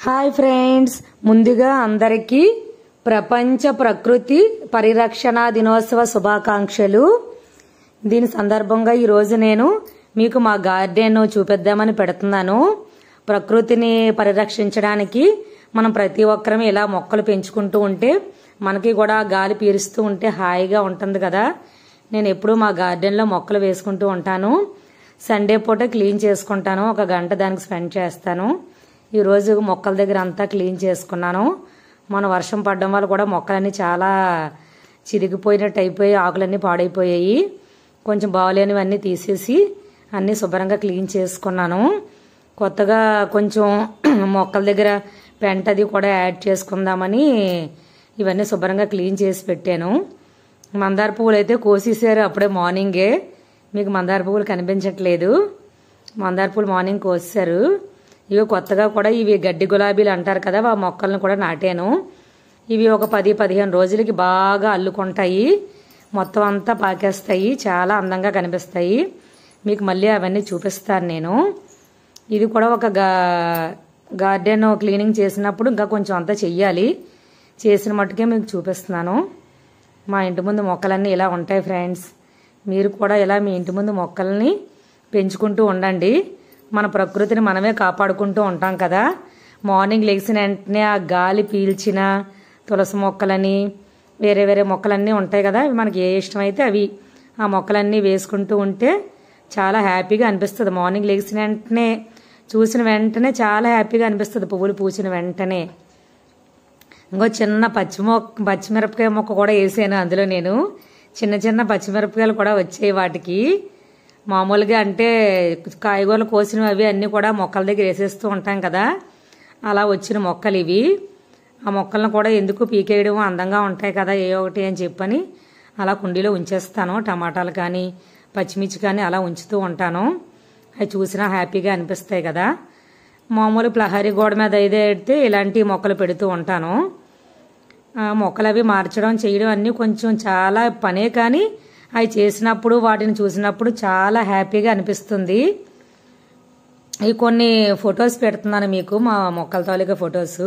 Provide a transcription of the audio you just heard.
Hi friends, ముందుగా అందరికీ ప్రపంచ ప్రకృతి పరిరక్షణ దినోత్సవ శుభాకాంక్షలు. దీని సందర్భంగా ఈరోజు నేను మీకు మా గార్డెన్ చూపిద్దామని పెడుతున్నాను. ప్రకృతిని పరిరక్షించడానికి మనం ప్రతి ఒక్కరం ఇలా మొక్కలు పెంచుకుంటూ ఉంటే మనకి కూడా గాలి పీలుస్తూ ఉంటే హాయిగా ఉంటుంది కదా. నేను ఎప్పుడూ మా గార్డెన్లో మొక్కలు వేసుకుంటూ ఉంటాను. సండే పూట క్లీన్ చేసుకుంటాను, ఒక గంట దానికి స్పెండ్ చేస్తాను. ఈరోజు మొక్కల దగ్గర అంతా క్లీన్ చేసుకున్నాను. మన వర్షం పడడం వల్ల కూడా మొక్కలన్నీ చాలా చిరిగిపోయినట్టు అయిపోయి ఆకులన్నీ పాడైపోయాయి. కొంచెం బాగోలేనివన్నీ తీసేసి అన్నీ శుభ్రంగా క్లీన్ చేసుకున్నాను. కొత్తగా కొంచెం మొక్కల దగ్గర పెంటది కూడా యాడ్ చేసుకుందామని ఇవన్నీ శుభ్రంగా క్లీన్ చేసి పెట్టాను. మందార పువ్వులు అయితే కోసేసారు అప్పుడే మార్నింగే. మీకు మందార పువ్వులు కనిపించట్లేదు. మందార పువ్వులు మార్నింగ్ కోసేశారు. ఇవి కొత్తగా కూడా ఇవి గడ్డి గులాబీలు అంటారు కదా, ఆ మొక్కలను కూడా నాటాను. ఇవి ఒక 10-15 రోజులకి బాగా అల్లుకుంటాయి, మొత్తం అంతా పాకేస్తాయి, చాలా అందంగా కనిపిస్తాయి. మీకు మళ్ళీ అవన్నీ చూపిస్తాను నేను. ఇది కూడా ఒక గార్డెన్ క్లీనింగ్ చేసినప్పుడు ఇంకా కొంచెం అంతా చెయ్యాలి. చేసిన మట్టుకే మీకు చూపిస్తున్నాను. మా ఇంటి ముందు మొక్కలన్నీ ఇలా ఉంటాయి ఫ్రెండ్స్. మీరు కూడా ఇలా మీ ఇంటి ముందు మొక్కల్ని పెంచుకుంటూ ఉండండి. మన ప్రకృతిని మనమే కాపాడుకుంటూ ఉంటాం కదా. మార్నింగ్ లెగిసిన వెంటనే ఆ గాలి పీల్చిన తులసి మొక్కలని వేరే వేరే మొక్కలన్నీ ఉంటాయి కదా, మనకి ఏ ఇష్టమైతే అవి ఆ మొక్కలన్నీ వేసుకుంటూ ఉంటే చాలా హ్యాపీగా అనిపిస్తుంది. మార్నింగ్ లెగిసిన వెంటనే చూసిన వెంటనే చాలా హ్యాపీగా అనిపిస్తుంది, పువ్వులు పూసిన వెంటనే. ఇంకో చిన్న పచ్చిమిరపకాయ మొక్క కూడా వేసాను. అందులో నేను చిన్న చిన్న పచ్చిమిరపకాయలు కూడా వచ్చాయి వాటికి. మామూలుగా అంటే కాయగూరలు కోసినవి అవి అన్నీ కూడా మొక్కల దగ్గర వేసేస్తూ ఉంటాం కదా, అలా వచ్చిన మొక్కలు ఇవి. ఆ మొక్కలను కూడా ఎందుకు పీకేయడం, అందంగా ఉంటాయి కదా ఏ ఒకటి అని చెప్పని అలా కుండీలో ఉంచేస్తాను. టమాటాలు కానీ పచ్చిమిర్చి కానీ అలా ఉంచుతూ ఉంటాను. అవి చూసినా హ్యాపీగా అనిపిస్తాయి కదా. మామూలు ప్రహరీ గోడ మీద అయితే ఇలాంటి మొక్కలు పెడుతూ ఉంటాను. మొక్కలు అవి మార్చడం చేయడం అన్నీ కొంచెం చాలా పనే, కానీ అవి చేసినప్పుడు వాటిని చూసినప్పుడు చాలా హ్యాపీగా అనిపిస్తుంది. ఇవి కొన్ని ఫొటోస్ పెడుతున్నాను మీకు, మా మొక్కల తాలూకా ఫొటోస్.